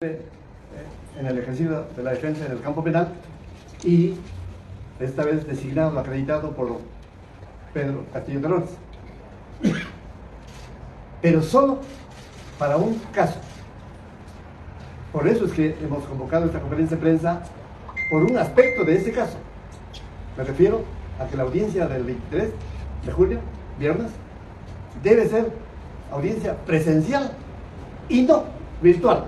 en el ejercicio de la defensa en el campo penal y esta vez designado, acreditado por Pedro Castillo Terrones, pero solo para un caso. Por eso es que hemos convocado esta conferencia de prensa por un aspecto de ese caso. Me refiero a que la audiencia del 23 de julio, viernes, debe ser audiencia presencial y no virtual.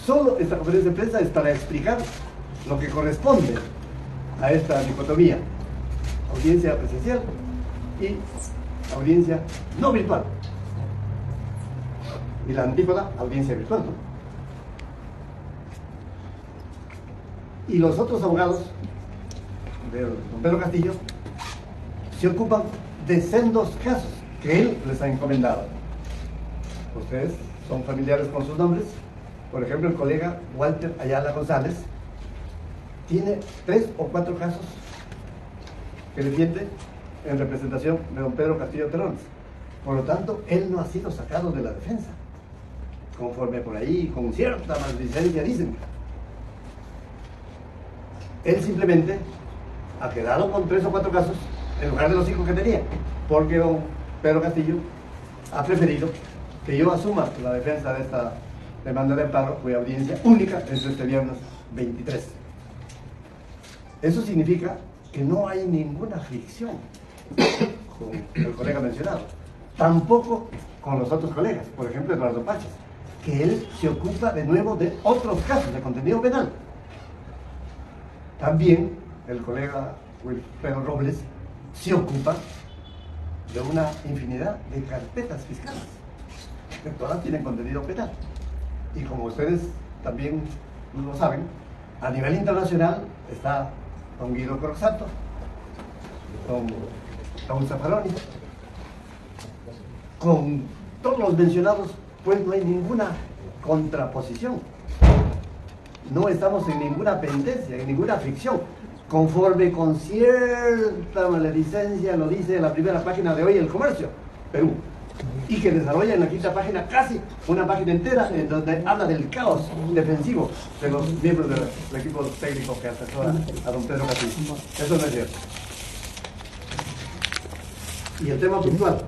Solo esta conferencia de prensa es para explicar lo que corresponde a esta dicotomía: audiencia presencial y audiencia no virtual. Y la antípoda, audiencia virtual, ¿no? Y los otros abogados de don Pedro Castillo se ocupan de sendos casos que él les ha encomendado. Ustedes son familiares con sus nombres. Por ejemplo, el colega Walter Ayala González tiene 3 o 4 casos que defiende en representación de don Pedro Castillo Terrones. Por lo tanto, él no ha sido sacado de la defensa, conforme por ahí, con cierta maldicencia dicen. Él simplemente ha quedado con 3 o 4 casos en lugar de los 5 que tenía, porque don Pedro Castillo ha preferido que yo asuma la defensa de esta demanda de amparo, cuya audiencia única es este viernes 23. Eso significa que no hay ninguna fricción con el colega mencionado, tampoco con los otros colegas, por ejemplo Eduardo Pachas, que él se ocupa de nuevo de otros casos de contenido penal. También el colega Wilfredo Robles se ocupa de una infinidad de carpetas fiscales, que todas tienen contenido penal. Y como ustedes también lo saben, a nivel internacional está don Guido Croxato, don Raúl Zaffaroni. Con todos los mencionados, pues no hay ninguna contraposición. No estamos en ninguna pendencia, en ninguna fricción, conforme con cierta maledicencia lo dice la primera página de hoy El Comercio, Perú, y que desarrolla en la quinta página casi una página entera en donde habla del caos defensivo de los miembros del equipo técnico que asesora a don Pedro Castillo. Eso no es cierto. Y el tema puntual.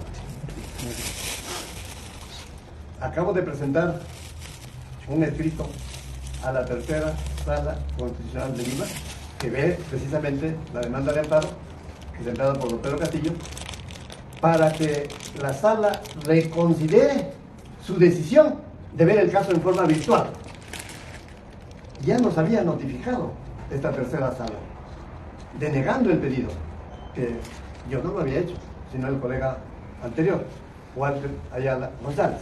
Acabo de presentar un escrito a la tercera sala constitucional de Lima, que ve precisamente la demanda de amparo presentada por don Pedro Castillo, para que la sala reconsidere su decisión de ver el caso en forma virtual. Ya nos había notificado esta tercera sala, denegando el pedido, que yo no lo había hecho, sino el colega anterior, Walter Ayala González,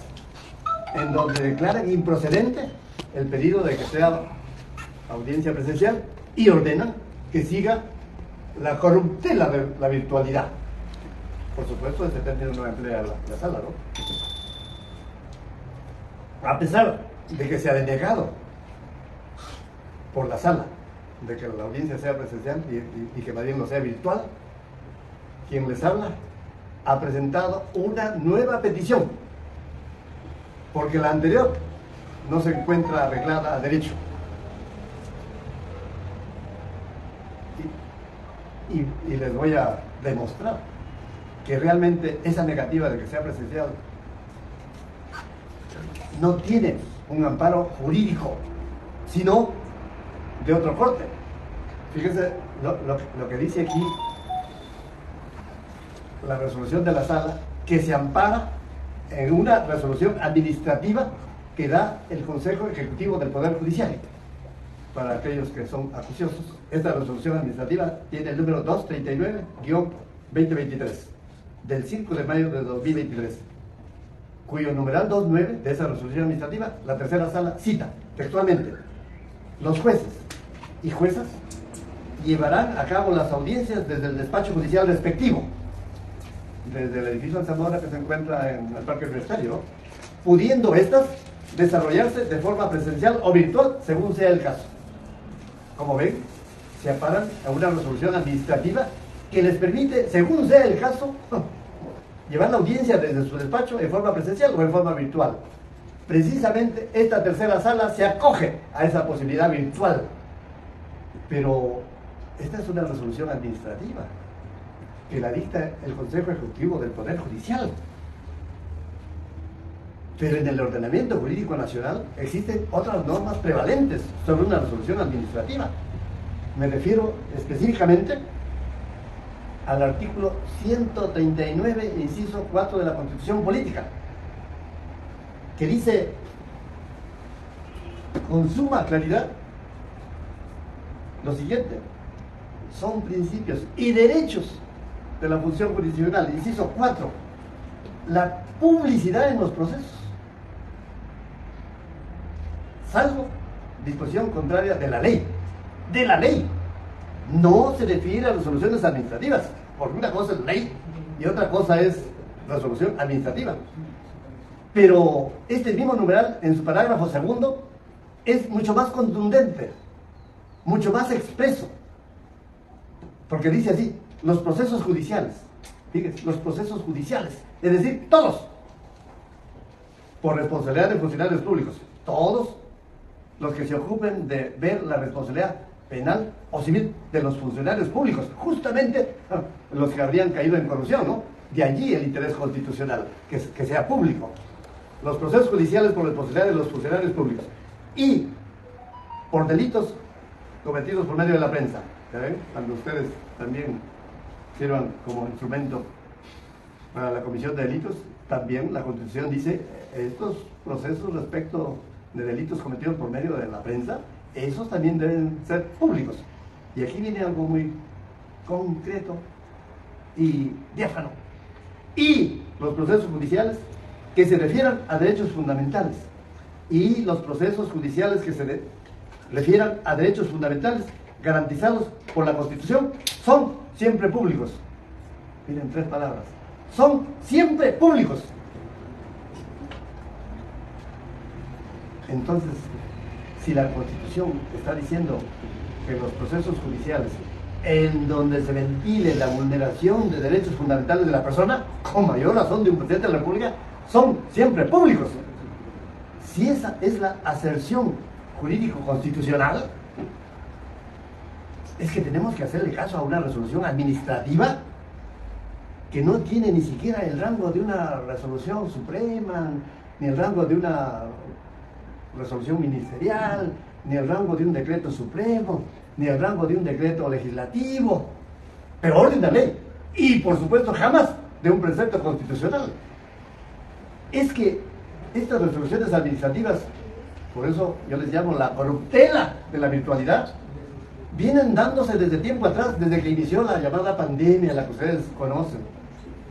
en donde declaran improcedente el pedido de que sea audiencia presencial y ordenan que siga la corruptela de la virtualidad. Por supuesto, ese término no emplea la sala, ¿no? A pesar de que se ha denegado por la sala de que la audiencia sea presencial y que más bien no sea virtual, quien les habla ha presentado una nueva petición, porque la anterior no se encuentra arreglada a derecho. Y les voy a demostrar que realmente esa negativa de que sea presencial no tiene un amparo jurídico, sino de otro corte. Fíjense lo que dice aquí la resolución de la sala, que se ampara en una resolución administrativa que da el Consejo Ejecutivo del Poder Judicial. Para aquellos que son acuciosos, esta resolución administrativa tiene el número 239-2023 del 5 de mayo de 2023, cuyo numeral 29 de esa resolución administrativa, la tercera sala cita textualmente: los jueces y juezas llevarán a cabo las audiencias desde el despacho judicial respectivo, desde el edificio de Zamora que se encuentra en el Parque Universitario, pudiendo estas desarrollarse de forma presencial o virtual según sea el caso. Como ven, se amparan a una resolución administrativa que les permite, según sea el caso, llevar la audiencia desde su despacho en forma presencial o en forma virtual. precisamente esta tercera sala se acoge a esa posibilidad virtual. Pero esta es una resolución administrativa que la dicta el Consejo Ejecutivo del Poder Judicial. Pero en el ordenamiento jurídico nacional existen otras normas prevalentes sobre una resolución administrativa. Me refiero específicamente al artículo 139, inciso 4 de la Constitución Política, que dice con suma claridad lo siguiente: son principios y derechos de la función jurisdiccional. Inciso 4, la publicidad en los procesos, salvo disposición contraria de la ley. De la ley. No se refiere a resoluciones administrativas, porque una cosa es ley y otra cosa es resolución administrativa. Pero este mismo numeral, en su parágrafo segundo, es mucho más contundente, mucho más expreso, porque dice así: los procesos judiciales, fíjense, los procesos judiciales, es decir, todos, por responsabilidad de funcionarios públicos, todos los que se ocupen de ver la responsabilidad penal o civil de los funcionarios públicos, justamente los que habrían caído en corrupción, ¿no? De allí el interés constitucional, que sea público. Los procesos judiciales por responsabilidad de los funcionarios públicos y por delitos cometidos por medio de la prensa. ¿Ven? Cuando ustedes también sirvan como instrumento para la comisión de delitos, también la Constitución dice estos procesos respecto de delitos cometidos por medio de la prensa, esos también deben ser públicos. Y aquí viene algo muy concreto y diáfano. Y los procesos judiciales que se refieran a derechos fundamentales, y los procesos judiciales que se refieran a derechos fundamentales garantizados por la Constitución son siempre públicos. Miren, 3 palabras: son siempre públicos. Entonces, si la Constitución está diciendo que los procesos judiciales en donde se ventile la vulneración de derechos fundamentales de la persona, con mayor razón de un presidente de la República, son siempre públicos. Si esa es la aserción jurídico-constitucional, es que tenemos que hacerle caso a una resolución administrativa que no tiene ni siquiera el rango de una resolución suprema, ni el rango de una resolución ministerial, ni el rango de un decreto supremo, ni el rango de un decreto legislativo, pero orden de ley, y por supuesto jamás de un precepto constitucional. Es que estas resoluciones administrativas, por eso yo les llamo la corruptela de la virtualidad, vienen dándose desde tiempo atrás, desde que inició la llamada pandemia, la que ustedes conocen,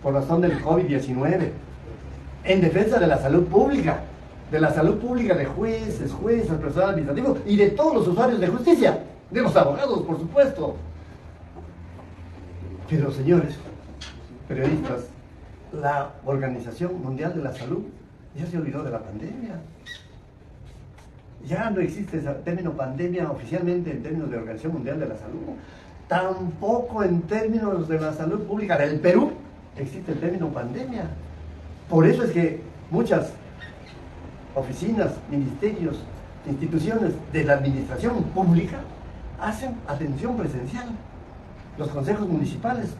por razón del COVID-19, en defensa de la salud pública de jueces, personal administrativo y de todos los usuarios de justicia, de los abogados, por supuesto. Pero, señores periodistas, la Organización Mundial de la Salud ya se olvidó de la pandemia. Ya no existe ese término pandemia oficialmente en términos de Organización Mundial de la Salud. Tampoco en términos de la salud pública del Perú existe el término pandemia. Por eso es que muchas oficinas, ministerios, instituciones de la administración pública hacen atención presencial. Los consejos municipales,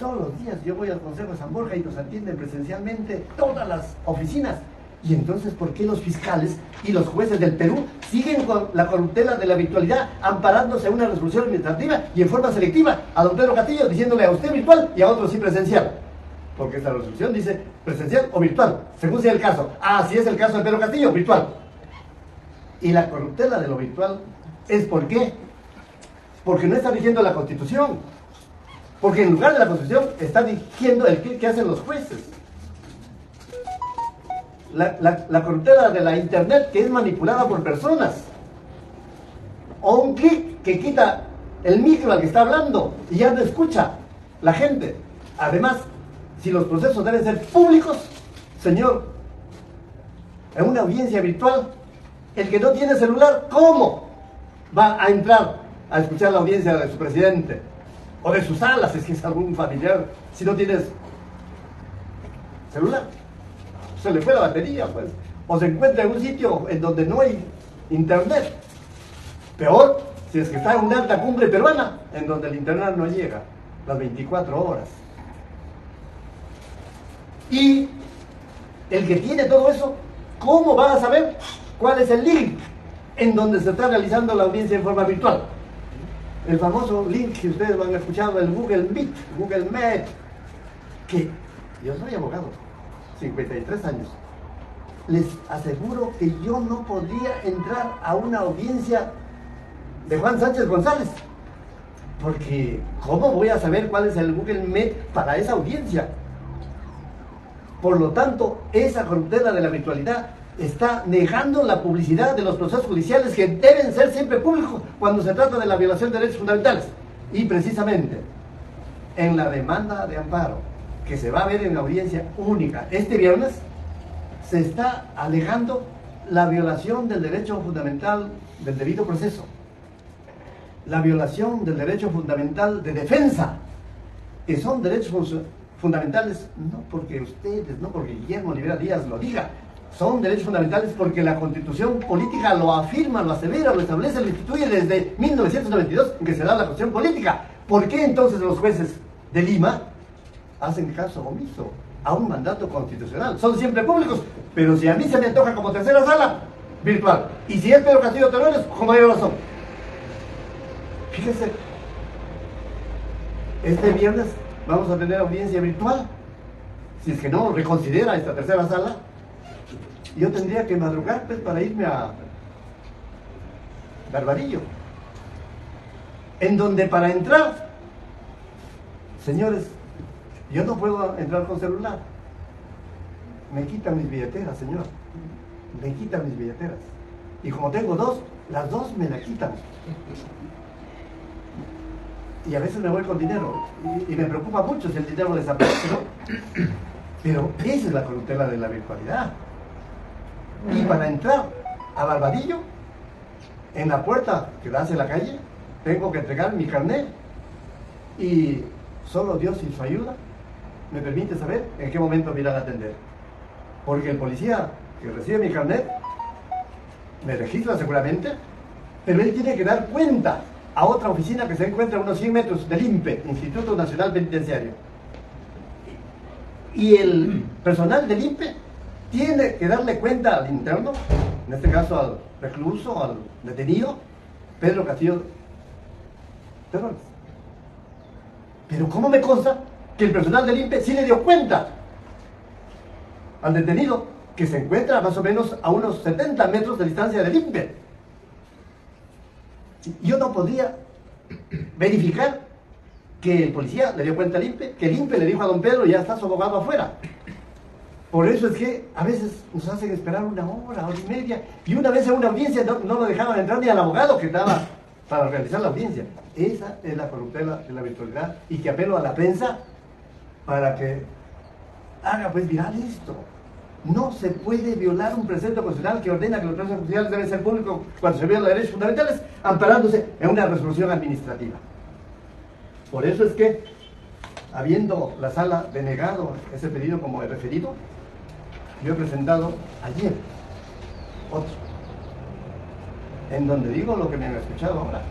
todos los días yo voy al Consejo de San Borja y nos atienden presencialmente todas las oficinas. Y entonces, ¿por qué los fiscales y los jueces del Perú siguen con la corruptela de la virtualidad, amparándose a una resolución administrativa y en forma selectiva a don Pedro Castillo, diciéndole a usted virtual y a otros sí presencial? Porque esta resolución dice presencial o virtual, según sea el caso. Ah, si es el caso de Pedro Castillo, virtual. Y la corruptela de lo virtual es ¿por qué? Porque no está rigiendo la Constitución. Porque en lugar de la Constitución está dirigiendo el qué hacen los jueces. La corruptela de la Internet, que es manipulada por personas. O un clic que quita el micro al que está hablando y ya no escucha la gente. Además, si los procesos deben ser públicos, señor, en una audiencia virtual, el que no tiene celular, ¿cómo va a entrar a escuchar la audiencia de su presidente? O de sus salas, es que es algún familiar, si no tienes celular. Se le fue la batería, pues. o se encuentra en un sitio en donde no hay internet. Peor, si es que está en una alta cumbre peruana, en donde el internet no llega las 24 horas. Y el que tiene todo eso, ¿cómo va a saber cuál es el link en donde se está realizando la audiencia en forma virtual? El famoso link que ustedes lo han escuchado, el Google Meet, Google Meet, que yo soy abogado, 53 años. Les aseguro que yo no podría entrar a una audiencia de Juan Sánchez González, porque ¿cómo voy a saber cuál es el Google Meet para esa audiencia? Por lo tanto, esa corruptela de la virtualidad está negando la publicidad de los procesos judiciales que deben ser siempre públicos cuando se trata de la violación de derechos fundamentales. Y precisamente en la demanda de amparo que se va a ver en la audiencia única este viernes, se está alegando la violación del derecho fundamental del debido proceso, la violación del derecho fundamental de defensa, que son derechos fundamentales no porque ustedes, no porque Guillermo Olivera Díaz lo diga, son derechos fundamentales porque la Constitución política lo afirma, lo asevera, lo establece, lo instituye desde 1992, en que se da la cuestión política. ¿Por qué entonces los jueces de Lima hacen caso omiso a un mandato constitucional? Son siempre públicos, pero si a mí se me antoja como tercera sala, virtual. Y si es Pedro Castillo Terrones, con mayor razón. Fíjense, este viernes vamos a tener audiencia virtual. Si es que no reconsidera esta tercera sala, yo tendría que madrugar pues, para irme a Barbadillo, en donde para entrar, señores, yo no puedo entrar con celular. Me quitan mis billeteras, señor. Me quitan mis billeteras. Y como tengo dos, las dos me la quitan. Y a veces me voy con dinero. Y me preocupa mucho si el dinero desaparece, ¿no? Pero esa es la corruptela de la virtualidad. Y para entrar a Barbadillo, en la puerta que da hacia la calle, tengo que entregar mi carnet. Y solo Dios y su ayuda me permite saber en qué momento me irán a atender. Porque el policía que recibe mi carnet me registra seguramente, pero él tiene que dar cuenta a otra oficina que se encuentra a unos 100 metros del INPE, Instituto Nacional Penitenciario. Y el personal del INPE tiene que darle cuenta al interno, en este caso al recluso, al detenido, Pedro Castillo Terrones. Pero ¿cómo me consta que el personal del INPE sí le dio cuenta al detenido que se encuentra más o menos a unos 70 metros de distancia del INPE? Yo no podía verificar que el policía le dio cuenta al INPE, que el INPE le dijo a don Pedro, ya está su abogado afuera. Por eso es que a veces nos hacen esperar una hora y media, y una vez en una audiencia no lo dejaban entrar ni al abogado que estaba para realizar la audiencia. Esa es la corruptela de la virtualidad, y que apelo a la prensa para que haga pues viral esto. No se puede violar un precepto constitucional que ordena que los procesos judiciales deben ser públicos cuando se violan derechos fundamentales, amparándose en una resolución administrativa. Por eso es que, habiendo la sala denegado ese pedido como he referido, yo he presentado ayer otro, en donde digo lo que me han escuchado ahora,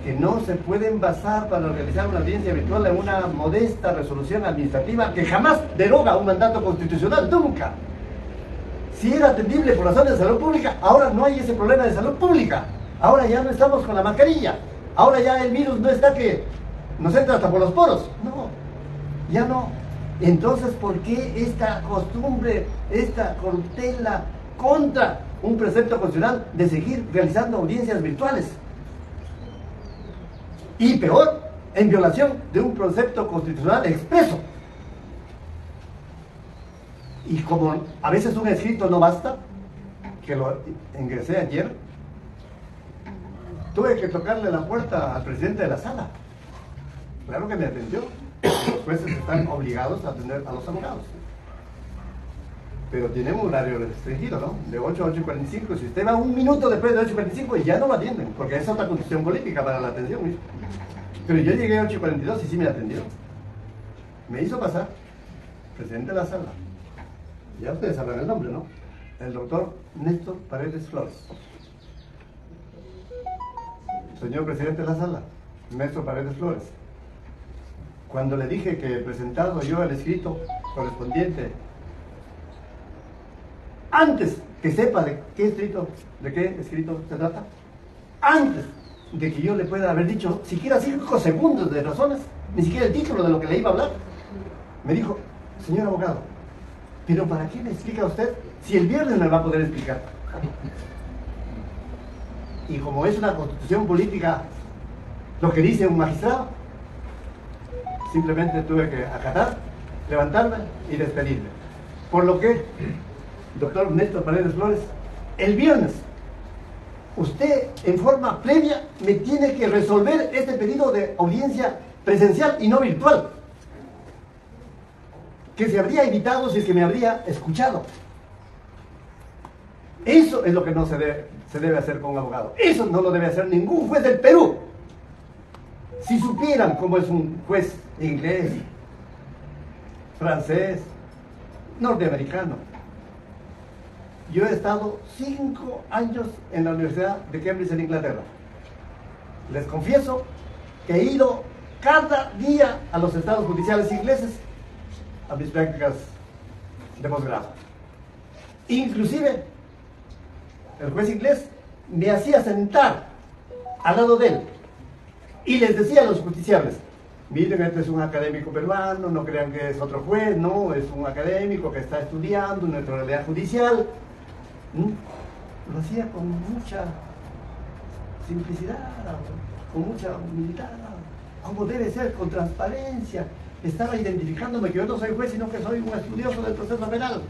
que no se pueden basar para realizar una audiencia virtual en una modesta resolución administrativa que jamás deroga un mandato constitucional, nunca. Si era atendible por razones de salud pública, ahora no hay ese problema de salud pública. Ahora ya no estamos con la mascarilla. Ahora ya el virus no está que nos entra hasta por los poros. No, ya no. Entonces, ¿por qué esta costumbre, esta corruptela contra un precepto constitucional de seguir realizando audiencias virtuales? Y peor, en violación de un precepto constitucional expreso. Y como a veces un escrito no basta, que lo ingresé ayer, tuve que tocarle la puerta al presidente de la sala. Claro que me atendió. Los jueces están obligados a atender a los abogados. Pero tienen un horario restringido, ¿no? De 8 a 8:45. Si usted va un minuto después de 8:45, ya no lo atienden, porque es otra condición política para la atención. Pero yo llegué a 8:42 y sí me atendió. Me hizo pasar, presidente de la sala. Ya ustedes sabrán el nombre, ¿no? el doctor Néstor Paredes Flores. Señor presidente de la sala, Néstor Paredes Flores, cuando le dije que he presentado yo el escrito correspondiente, antes que sepa de qué escrito se trata, antes de que yo le pueda haber dicho siquiera 5 segundos de razones, ni siquiera el título de lo que le iba a hablar, me dijo: señor abogado, ¿pero para qué me explica usted si el viernes me va a poder explicar? Y como es una constitución política lo que dice un magistrado, simplemente tuve que acatar, levantarme y despedirme. Por lo que, doctor Néstor Paredes Flores, el viernes usted en forma previa me tiene que resolver este pedido de audiencia presencial y no virtual, que se habría evitado si es que me habría escuchado. Eso es lo que no se debe hacer con un abogado. Eso no lo debe hacer ningún juez del Perú. Si supieran cómo es un juez inglés, francés, norteamericano. Yo he estado 5 años en la Universidad de Cambridge en Inglaterra. Les confieso que he ido cada día a los estados judiciales ingleses a mis prácticas de posgrado. Inclusive, el juez inglés me hacía sentar al lado de él y les decía a los justiciables: miren, este es un académico peruano, no crean que es otro juez, no, es un académico que está estudiando nuestra realidad judicial. Lo hacía con mucha simplicidad, con mucha humildad, como debe ser, con transparencia. Estaba identificándome que yo no soy juez, sino que soy un estudioso del proceso penal.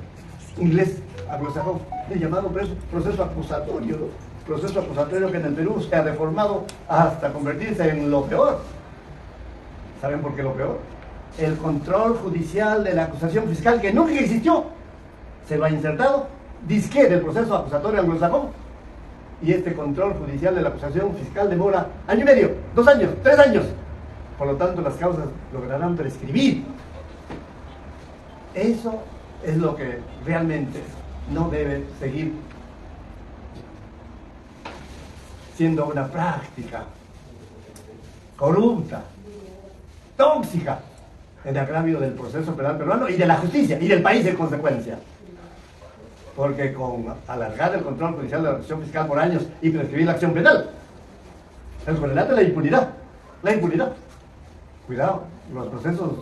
Inglés, anglosajón, he llamado proceso acusatorio, ¿no? Proceso acusatorio que en el Perú se ha deformado hasta convertirse en lo peor. ¿Saben por qué lo peor? El control judicial de la acusación fiscal, que nunca existió, se lo ha insertado, disque del proceso acusatorio anglosajón, y este control judicial de la acusación fiscal demora 1 año y medio, 2 años, 3 años. Por lo tanto, las causas lograrán prescribir. Eso es lo que realmente no debe seguir siendo una práctica corrupta, tóxica, en agravio del proceso penal peruano y de la justicia y del país en consecuencia. Porque con alargar el control judicial de la acusación fiscal por años y prescribir la acción penal, el correlato es la impunidad. La impunidad. Cuidado, los procesos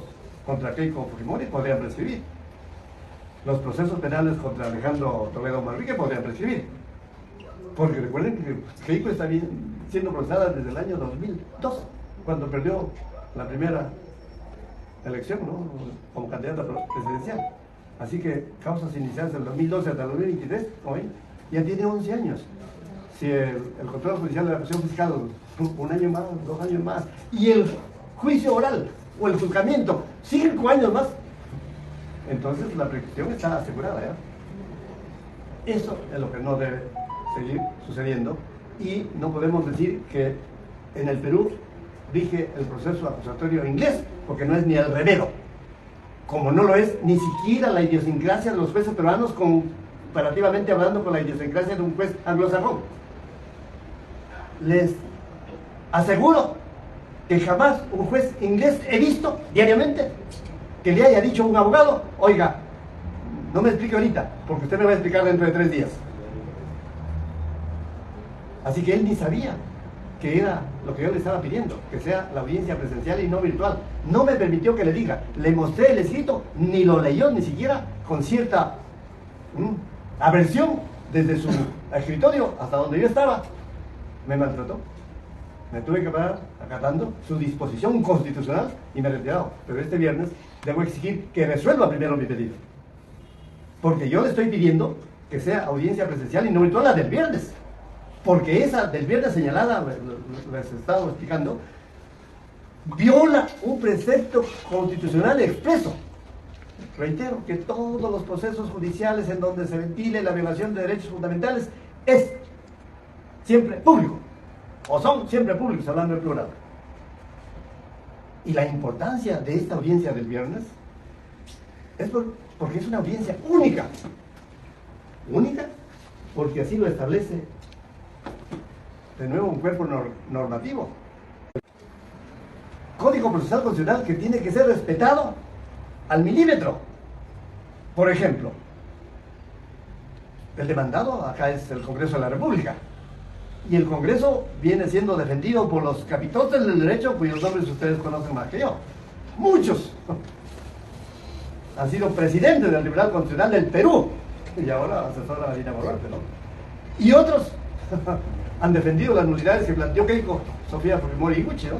contra Keiko Fujimori podrían prescribir. Los procesos penales contra Alejandro Toledo Manrique podrían prescribir. Porque recuerden que Keiko está siendo procesada desde el año 2002, cuando perdió la primera elección, ¿no?, como candidata presidencial. Así que causas iniciadas del 2012 hasta el 2023, hoy, ya tiene 11 años. Si el control judicial de la acusación fiscal, 1 año más, 2 años más, y el juicio oral o el juzgamiento, 5 años más, entonces la prescripción está asegurada, ¿ya? Eso es lo que no debe seguir sucediendo, y no podemos decir que en el Perú rige el proceso acusatorio inglés, porque no es ni el remedio, como no lo es ni siquiera la idiosincrasia de los jueces peruanos, comparativamente hablando con la idiosincrasia de un juez anglosajón. Les aseguro que jamás un juez inglés he visto diariamente que le haya dicho a un abogado: oiga, no me explique ahorita, porque usted me va a explicar dentro de 3 días. Así que él ni sabía que era lo que yo le estaba pidiendo, que sea la audiencia presencial y no virtual. No me permitió que le diga, le mostré el escrito, ni lo leyó, ni siquiera con cierta aversión desde su escritorio hasta donde yo estaba. Me maltrató. Me tuve que parar acatando su disposición constitucional y me he retirado. Pero este viernes debo exigir que resuelva primero mi pedido, porque yo le estoy pidiendo que sea audiencia presencial y no virtual, la del viernes. Porque esa del viernes señalada, les he estado explicando, viola un precepto constitucional expreso. Reitero que todos los procesos judiciales en donde se ventile la violación de derechos fundamentales es siempre público, o son siempre públicos, hablando en plural. Y la importancia de esta audiencia del viernes es porque es una audiencia única. única, porque así lo establece de nuevo un cuerpo normativo. Código Procesal Constitucional que tiene que ser respetado al milímetro. Por ejemplo, el demandado acá es el Congreso de la República, y el Congreso viene siendo defendido por los capitotes del derecho, cuyos nombres ustedes conocen más que yo. Muchos han sido presidentes del Tribunal Constitucional del Perú, y ahora asesora a Dina Boluarte, ¿no? Y otros han defendido las nulidades que planteó Keiko Sofía Fujimori Iguchi, ¿no?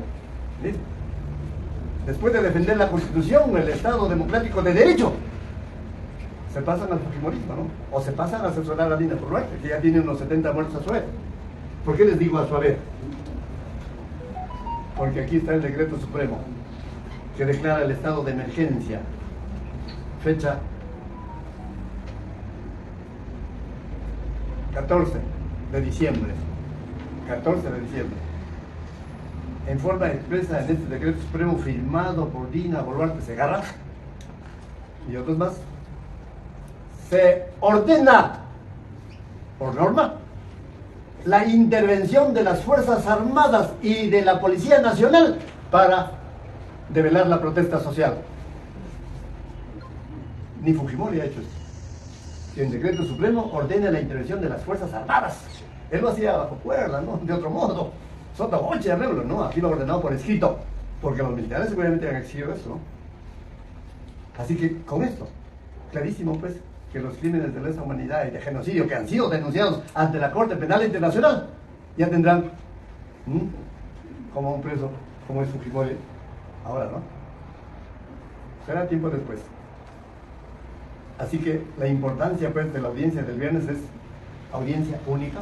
¿Sí? Después de defender la Constitución, el Estado democrático de derecho, se pasan al fujimorismo, ¿no? O se pasan a asesorar a Dina Boluarte, que ya tiene unos 70 muertos a su haber. ¿Por qué les digo a su haber? Porque aquí está el decreto supremo que declara el estado de emergencia. Fecha 14 de diciembre. 14 de diciembre. En forma expresa en este decreto supremo firmado por Dina Boluarte Segarra y otros más, se ordena por norma la intervención de las Fuerzas Armadas y de la Policía Nacional para develar la protesta social. Ni Fujimori ha hecho esto. Que en decreto supremo ordena la intervención de las Fuerzas Armadas. Él lo hacía bajo cuerda, ¿no? De otro modo. Sota voce, arreglo, ¿no? Aquí lo ha ordenado por escrito, porque los militares seguramente han exigido eso, ¿no? Así que con esto, clarísimo pues, que los crímenes de lesa humanidad y de genocidio que han sido denunciados ante la Corte Penal Internacional ya tendrán como un preso, como es Fujimori ahora, ¿no? Será tiempo después. Así que la importancia pues de la audiencia del viernes es audiencia única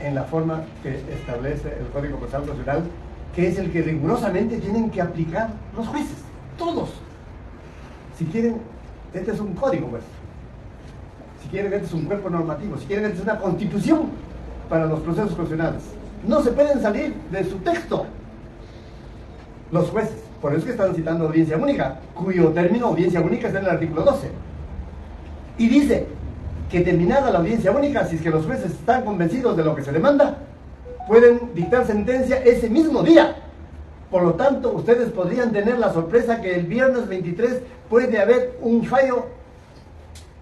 en la forma que establece el Código Procesal Constitucional, que es el que rigurosamente tienen que aplicar los jueces, todos. Si quieren, este es un código pues. Si quieren, este es un cuerpo normativo. Si quieren, este es una constitución para los procesos constitucionales. No se pueden salir de su texto los jueces. Por eso es que están citando audiencia única, cuyo término audiencia única está en el artículo 12. Y dice que terminada la audiencia única, si es que los jueces están convencidos de lo que se demanda, pueden dictar sentencia ese mismo día. Por lo tanto, ustedes podrían tener la sorpresa que el viernes 23 puede haber un fallo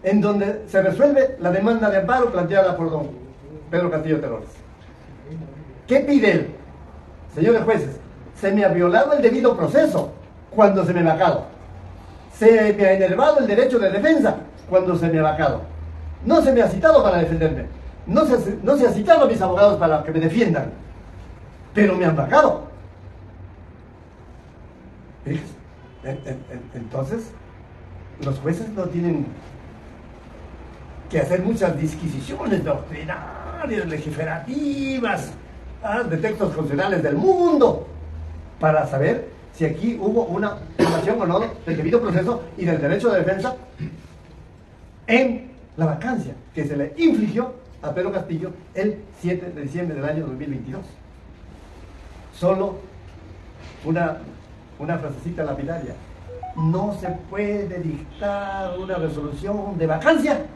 en donde se resuelve la demanda de amparo planteada por don Pedro Castillo Terrones. ¿Qué pide él? Señores jueces, se me ha violado el debido proceso cuando se me ha vacado. Se me ha enervado el derecho de defensa cuando se me ha vacado. No se me ha citado para defenderme. No se ha citado a mis abogados para que me defiendan. Pero me han vacado. Entonces, los jueces no tienen que hacer muchas disquisiciones doctrinarias, legiferativas, de textos constitucionales del mundo, para saber si aquí hubo una violación o no del debido proceso y del derecho de defensa en la vacancia que se le infligió a Pedro Castillo el 7 de diciembre del año 2022. Solo una frasecita lapidaria. No se puede dictar una resolución de vacancia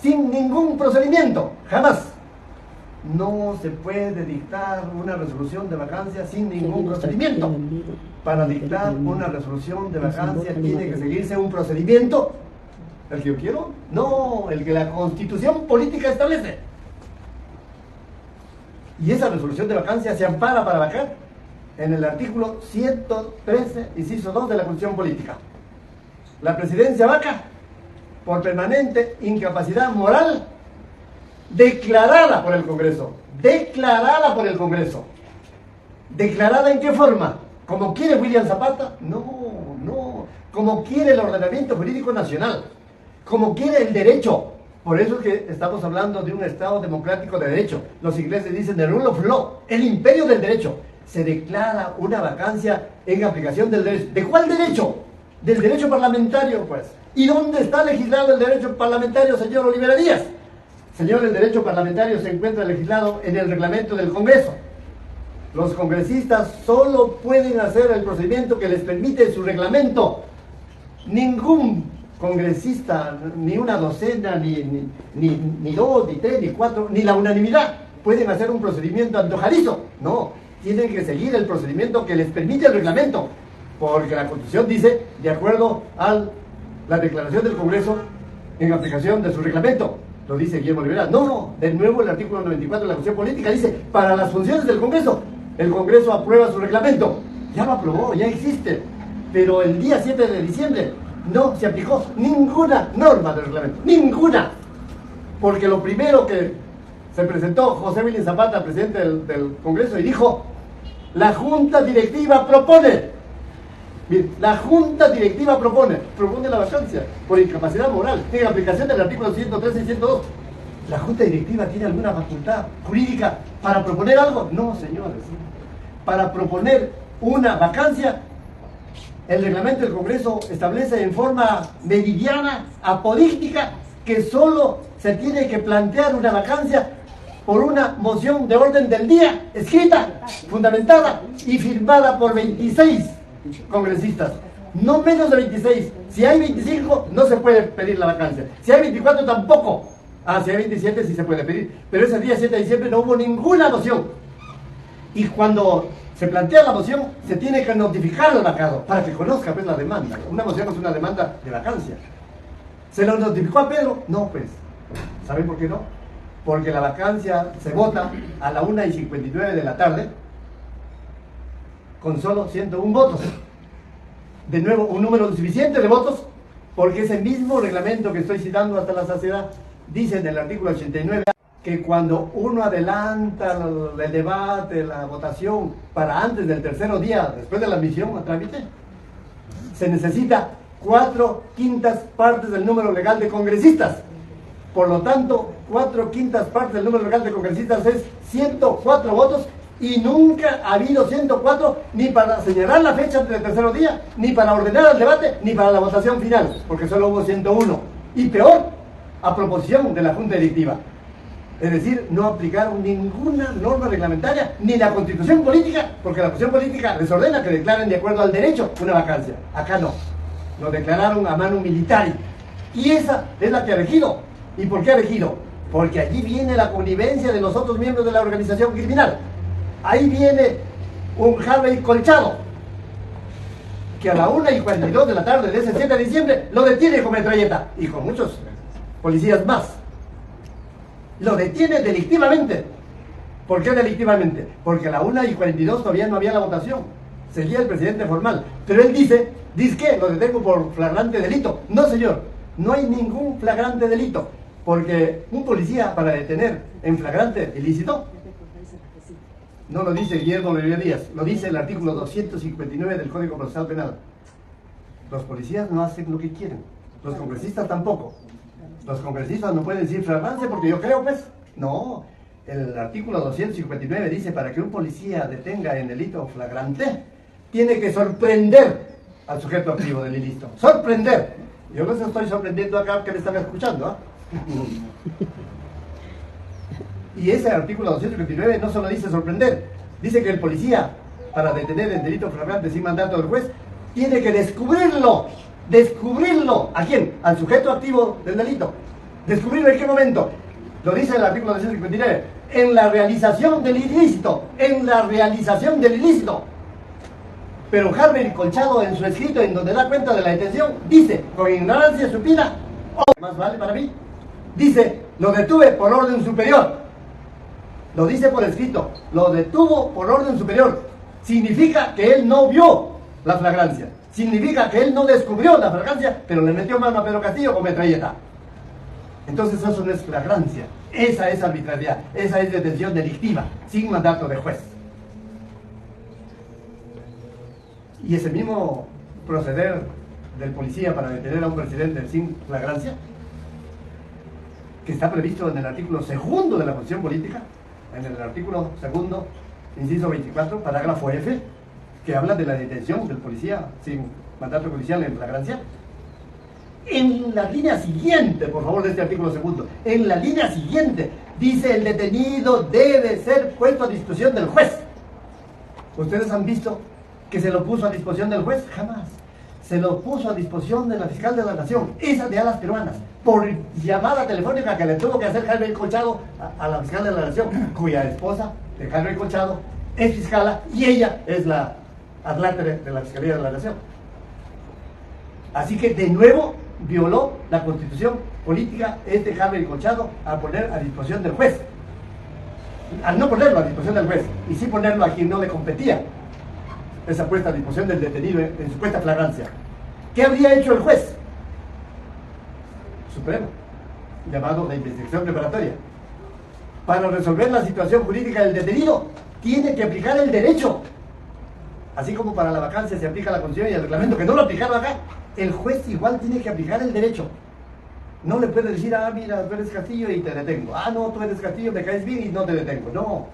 sin ningún procedimiento, jamás. No se puede dictar una resolución de vacancia sin ningún procedimiento. Para dictar una resolución de vacancia tiene que seguirse un procedimiento. ¿El que yo quiero? No, el que la Constitución política establece. Y esa resolución de vacancia se ampara para vacar en el artículo 113, inciso 2 de la Constitución política. La presidencia vaca por permanente incapacidad moral declarada por el Congreso. Declarada por el Congreso. ¿Declarada en qué forma? ¿Como quiere William Zapata? No. Como quiere el ordenamiento jurídico nacional. Como quiere el derecho. Por eso es que estamos hablando de un Estado democrático de derecho. Los ingleses dicen the rule of law, el imperio del derecho. Se declara una vacancia en aplicación del derecho. ¿De cuál derecho? Del derecho parlamentario, pues. ¿Y dónde está legislado el derecho parlamentario, señor Olivera Díaz? Señor, el derecho parlamentario se encuentra legislado en el reglamento del Congreso. Los congresistas solo pueden hacer el procedimiento que les permite su reglamento. Ningún congresista, ni una docena, ni dos, ni tres, ni cuatro, ni la unanimidad pueden hacer un procedimiento antojadizo. No, tienen que seguir el procedimiento que les permite el reglamento, porque la Constitución dice, de acuerdo a la declaración del Congreso, en aplicación de su reglamento. Lo dice Guillermo Rivera. No, de nuevo el artículo 94 de la Constitución Política dice, para las funciones del Congreso, el Congreso aprueba su reglamento. Ya lo aprobó, ya existe. Pero el día 7 de diciembre no se aplicó ninguna norma del reglamento. Ninguna. Porque lo primero que se presentó José William Zapata, presidente del Congreso, y dijo, la Junta Directiva propone. Bien, la Junta Directiva propone la vacancia por incapacidad moral en aplicación del artículo 113 y 102. ¿La Junta Directiva tiene alguna facultad jurídica para proponer algo? No, señores. Para proponer una vacancia, el reglamento del Congreso establece en forma meridiana, apodíctica, que solo se tiene que plantear una vacancia por una moción de orden del día, escrita, fundamentada y firmada por 26 congresistas, no menos de 26. Si hay 25 no se puede pedir la vacancia, si hay 24 tampoco. Si hay 27 sí se puede pedir, pero ese día 7 de diciembre no hubo ninguna moción. Y cuando se plantea la moción se tiene que notificar al vacado para que conozca pues la demanda. Una moción es una demanda de vacancia. ¿Se lo notificó a Pedro? No, pues. ¿Saben por qué no? Porque la vacancia se vota a la 1:59 de la tarde con solo 101 votos. De nuevo, un número suficiente de votos, porque ese mismo reglamento que estoy citando hasta la saciedad dice en el artículo 89 que cuando uno adelanta el debate, la votación, para antes del tercer día, después de la admisión a trámite, se necesita 4/5 partes del número legal de congresistas. Por lo tanto, 4/5 partes del número legal de congresistas es 104 votos, y nunca ha habido 104 ni para señalar la fecha del tercer día, ni para ordenar el debate, ni para la votación final, porque solo hubo 101. Y peor, a proposición de la Junta Directiva. Es decir, no aplicaron ninguna norma reglamentaria, ni la Constitución Política, porque la Constitución Política les ordena que declaren de acuerdo al derecho una vacancia. Acá no. Lo declararon a mano militar. Y esa es la que ha regido. ¿Y por qué ha regido? Porque allí viene la connivencia de los otros miembros de la organización criminal. Ahí viene un Harvey Colchado, que a la 1:42 de la tarde de ese 7 de diciembre lo detiene con metralleta y con muchos policías más. Lo detiene delictivamente. ¿Por qué delictivamente? Porque a la 1:42 todavía no había la votación. Seguía el presidente formal. Pero él dice que lo detengo por flagrante delito. No, señor, no hay ningún flagrante delito. Porque un policía para detener en flagrante ilícito, no lo dice Guillermo Rivera Díaz, lo dice el artículo 259 del Código Procesal Penal. Los policías no hacen lo que quieren, los congresistas tampoco. Los congresistas no pueden decir flagrancia porque yo creo, pues, no. El artículo 259 dice, para que un policía detenga en delito flagrante, tiene que sorprender al sujeto activo del ilícito. Sorprender. Yo les estoy sorprendiendo acá que me están escuchando, ¿ah? Y ese artículo 259 no solo dice sorprender, dice que el policía, para detener el delito flagrante sin mandato del juez, tiene que descubrirlo. ¿A quién? Al sujeto activo del delito. ¿Descubrirlo en qué momento? Lo dice el artículo 259, en la realización del ilícito. Pero Harvey Colchado, en su escrito en donde da cuenta de la detención, dice, con ignorancia supina, más vale para mí, dice, lo detuve por orden superior. Lo dice por escrito, lo detuvo por orden superior. Significa que él no vio la flagrancia. Significa que él no descubrió la flagrancia, pero le metió mano a Pedro Castillo con metralleta. Entonces eso no es flagrancia. Esa es arbitrariedad. Esa es detención delictiva, sin mandato de juez. Y ese mismo proceder del policía para detener a un presidente sin flagrancia, que está previsto en el artículo 2 de la Constitución Política, en el artículo 2, inciso 24, parágrafo F, que habla de la detención del policía sin mandato judicial en flagrancia. En la línea siguiente, por favor, de este artículo 2, en la línea siguiente, dice el detenido debe ser puesto a disposición del juez. ¿Ustedes han visto que se lo puso a disposición del juez? Jamás. se lo puso a disposición de la fiscal de la Nación, esa de Alas Peruanas, por llamada telefónica que le tuvo que hacer Jaime Colchado a la fiscal de la Nación, cuya esposa de Jaime Colchado es fiscala y ella es la adlátere de la Fiscalía de la Nación. Así que de nuevo violó la Constitución política Jaime Colchado a poner a disposición del juez. Al no ponerlo a disposición del juez y sí ponerlo a quien no le competía, esa puesta a disposición del detenido en supuesta flagrancia. ¿Qué habría hecho el juez supremo, llamado de investigación preparatoria? Para resolver la situación jurídica del detenido, tiene que aplicar el derecho. Así como para la vacancia se aplica la Constitución y el reglamento, que no lo aplicaron acá, el juez igual tiene que aplicar el derecho. No le puede decir, mira, tú eres Castillo y te detengo. No, tú eres Castillo, me caes bien y no te detengo. No.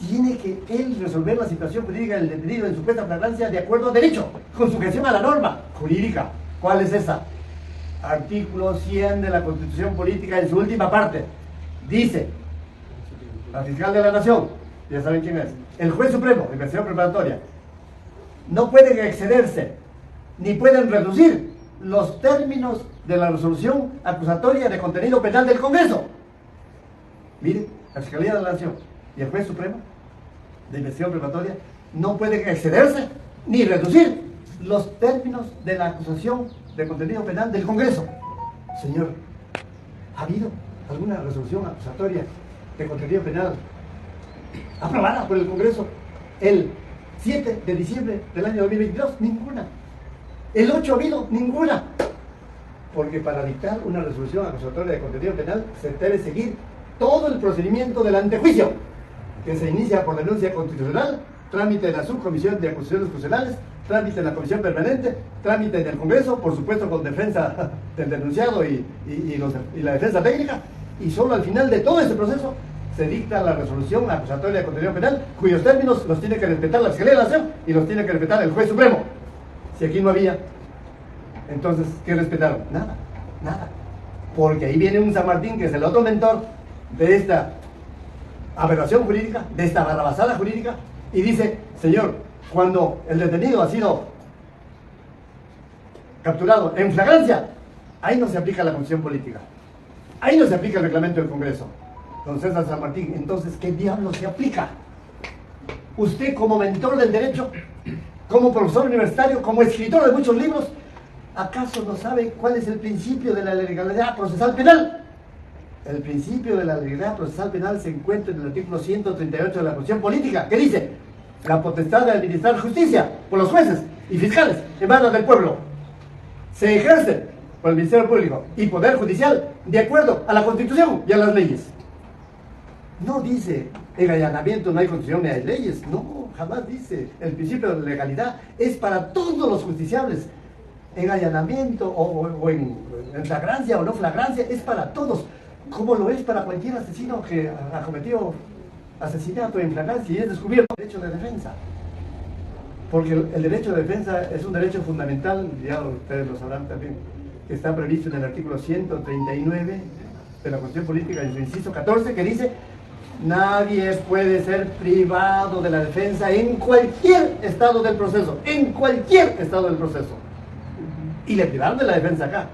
Tiene que él resolver la situación jurídica del detenido en supuesta flagrancia de acuerdo a derecho, con sujeción a la norma jurídica. ¿Cuál es esa? Artículo 100 de la Constitución Política en su última parte. Dice, la fiscal de la Nación, ya saben quién es, el juez supremo, investigación preparatoria, no pueden excederse ni pueden reducir los términos de la resolución acusatoria de contenido penal del Congreso. Mire, la Fiscalía de la Nación y el juez supremo de investigación preparatoria no pueden excederse ni reducir los términos de la acusación de contenido penal del Congreso. Señor, ¿ha habido alguna resolución acusatoria de contenido penal aprobada por el Congreso el 7 de diciembre del año 2022? Ninguna. El 8 ha habido ninguna. Porque para dictar una resolución acusatoria de contenido penal se debe seguir todo el procedimiento del antejuicio, que se inicia por denuncia constitucional, trámite en la subcomisión de acusaciones constitucionales, trámite en la comisión permanente, trámite en el Congreso, por supuesto con defensa del denunciado y la defensa técnica, y solo al final de todo ese proceso se dicta la resolución acusatoria de contenido penal, cuyos términos los tiene que respetar la Fiscalía de la Nación y los tiene que respetar el juez supremo. Si aquí no había, entonces, ¿qué respetaron? Nada, nada. Porque ahí viene un San Martín, que es el otro mentor de esta aberración jurídica, de esta barrabasada jurídica, y dice, señor, cuando el detenido ha sido capturado en flagrancia, ahí no se aplica la Constitución política, ahí no se aplica el reglamento del Congreso. Don César San Martín, entonces, ¿qué diablo se aplica? Usted, como mentor del derecho, como profesor universitario, como escritor de muchos libros, ¿acaso no sabe cuál es el principio de la legalidad procesal penal? El principio de la legalidad procesal penal se encuentra en el artículo 138 de la Constitución política, que dice: la potestad de administrar justicia por los jueces y fiscales en manos del pueblo se ejerce por el Ministerio Público y Poder Judicial de acuerdo a la Constitución y a las leyes. No dice en allanamiento no hay Constitución ni hay leyes, no, jamás dice. El principio de la legalidad es para todos los justiciables. En allanamiento o en flagrancia o no flagrancia es para todos, como lo es para cualquier asesino que ha cometido asesinato en flagrancia y es descubierto. Derecho de defensa, porque el derecho de defensa es un derecho fundamental, ya ustedes lo sabrán también, que está previsto en el artículo 139 de la Constitución Política, en su inciso 14, que dice: nadie puede ser privado de la defensa en cualquier estado del proceso, en cualquier estado del proceso. Y le privaron de la defensa acá.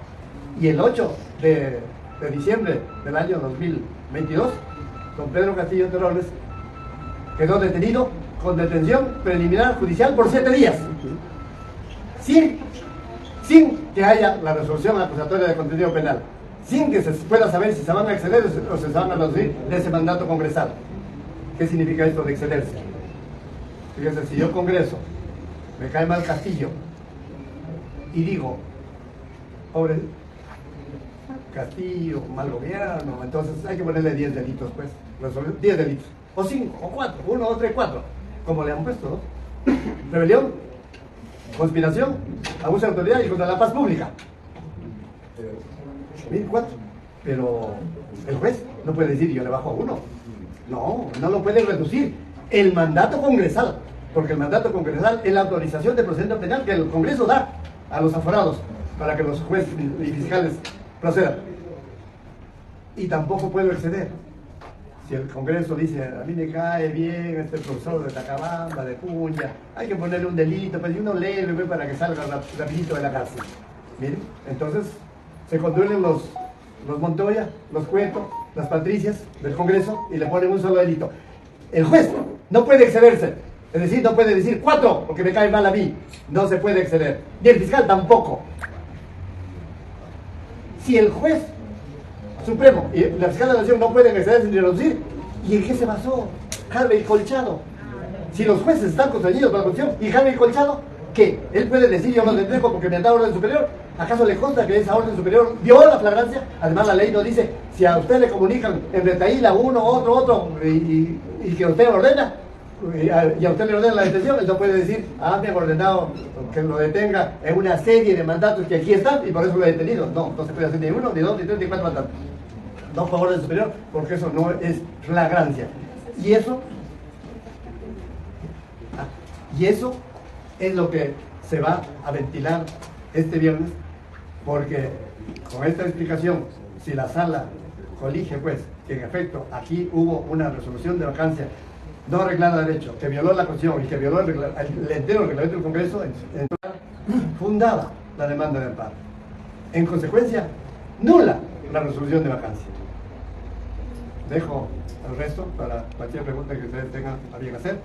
Y el 8 de diciembre del año 2022, don Pedro Castillo Terrones quedó detenido con detención preliminar judicial por 7 días, sin que haya la resolución acusatoria de contenido penal, sin que se pueda saber si se van a exceder o se van a reducir de ese mandato congresal. ¿Qué significa esto de excederse? Fíjense, si yo congreso, me cae mal Castillo, y digo, pobre Castillo, mal gobierno, entonces hay que ponerle 10 delitos, pues, 10 delitos, o 5, o 4, 1, 2, 3, 4, como le han puesto, ¿no? Rebelión, conspiración, abuso de autoridad y contra la paz pública. 1004. Pero el juez no puede decir yo le bajo a 1. No lo puede reducir. El mandato congresal, porque el mandato congresal es la autorización de procedimiento penal que el Congreso da a los aforados para que los jueces y fiscales procedan. Y tampoco puedo exceder. Si el Congreso dice, a mí me cae bien este profesor de Tacabamba, de Puña, hay que ponerle un delito, pues y uno lee para que salga rapidito de la cárcel. Miren, entonces se conduelen los Montoya, los Cueto, las Patricias del Congreso y le ponen un solo delito. El juez no puede excederse, es decir, no puede decir 4 porque me cae mal a mí, no se puede exceder, ni el fiscal tampoco. Si el juez supremo y la fiscal de la nación no pueden excederse ni reducir, ¿y en qué se basó Harvey Colchado? Si los jueces están constreñidos por la Constitución, ¿y Harvey Colchado qué? Él puede decir yo no le dejo porque me han dado orden superior. ¿Acaso le consta que esa orden superior dio la flagrancia? Además la ley no dice, si a usted le comunican en retaíla uno, otro, y que usted ordena, y a usted le ordena la detención, él no puede decir, me han ordenado que lo detenga en una serie de mandatos que aquí están y por eso lo he detenido. No, no se puede hacer ni uno, ni dos, ni tres, ni cuatro mandatos. No por orden superior, porque eso no es flagrancia. Y eso es lo que se va a ventilar este viernes, porque con esta explicación, si la sala colige pues que en efecto aquí hubo una resolución de vacancia no arreglada de derecho, que violó la Constitución y que violó el entero reglamento del Congreso, fundada la demanda de amparo. En consecuencia, nula la resolución de vacancia. Dejo el resto para cualquier pregunta que ustedes tengan a bien hacer.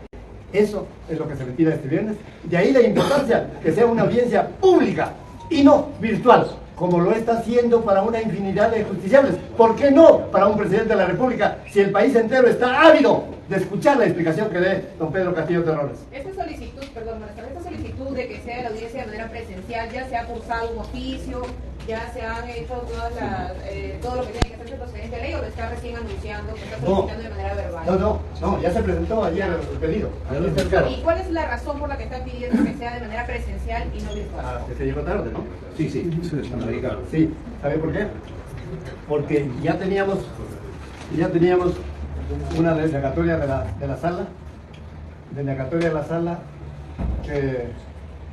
Eso es lo que se retira este viernes. De ahí la importancia que sea una audiencia pública y no virtual, como lo está haciendo para una infinidad de justiciables. ¿Por qué no para un presidente de la República, si el país entero está ávido de escuchar la explicación que dé don Pedro Castillo Terrones? Esta solicitud de que sea la audiencia de manera presencial, ya se ha cursado un oficio, ya se han hecho todo lo que tiene que hacerse procedente de ley, o lo está recién anunciando, que está solicitando de manera verbal. No, ya se presentó ayer el pedido. ¿Y cuál es la razón por la que están pidiendo que sea de manera presencial y no virtual? Que se llegó tarde, ¿no? Sí, ¿sabe por qué? Porque ya teníamos una denegatoria de la sala, que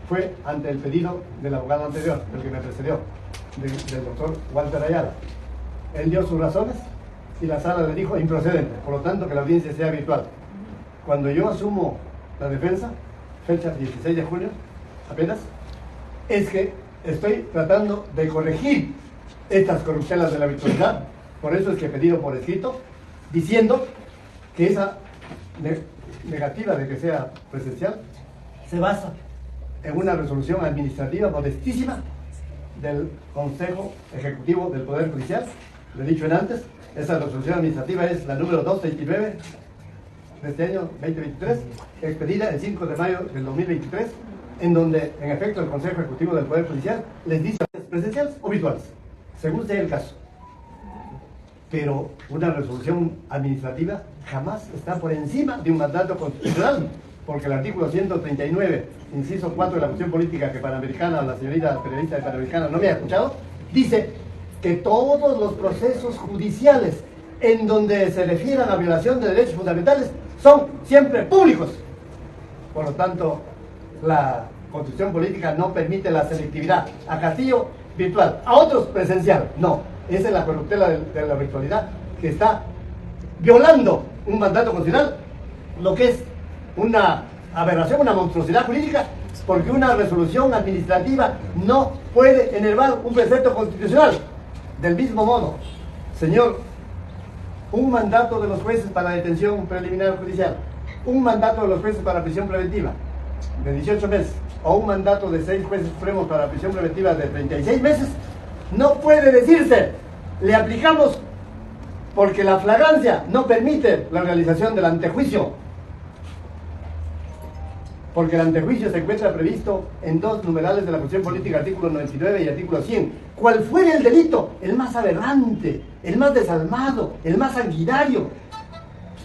fue ante el pedido del abogado anterior, el que me precedió, del doctor Walter Ayala. Él dio sus razones y la sala le dijo improcedente, por lo tanto que la audiencia sea virtual. Cuando yo asumo la defensa, fecha 16 de junio, apenas, es que estoy tratando de corregir estas corruptelas de la virtualidad. Por eso es que he pedido por escrito, diciendo que esa negativa de que sea presencial se basa en una resolución administrativa modestísima del Consejo Ejecutivo del Poder Judicial. Lo he dicho antes, esa resolución administrativa es la número 229 de este año 2023, expedida el 5 de mayo del 2023, en donde en efecto el Consejo Ejecutivo del Poder Judicial les dice presenciales o virtuales, según sea el caso. Pero una resolución administrativa jamás está por encima de un mandato constitucional, porque el artículo 139, inciso 4 de la Constitución Política, que Panamericana, la señorita periodista de Panamericana no me ha escuchado, dice que todos los procesos judiciales en donde se refieran a violación de derechos fundamentales son siempre públicos. Por lo tanto, la Constitución Política no permite la selectividad. A Castillo, virtual; a otros, presencial. No, esa es la corruptela de la virtualidad, que está violando un mandato constitucional, lo que es una aberración, una monstruosidad jurídica, porque una resolución administrativa no puede enervar un precepto constitucional. Del mismo modo, señor, un mandato de los jueces para detención preliminar judicial, un mandato de los jueces para prisión preventiva de 18 meses, o un mandato de 6 jueces supremos para prisión preventiva de 36 meses, no puede decirse, le aplicamos porque la flagrancia no permite la realización del antejuicio, porque el antejuicio se encuentra previsto en 2 numerales de la Constitución Política, artículo 99 y artículo 100. Cual fuera el delito, el más aberrante, el más desalmado, el más sanguinario,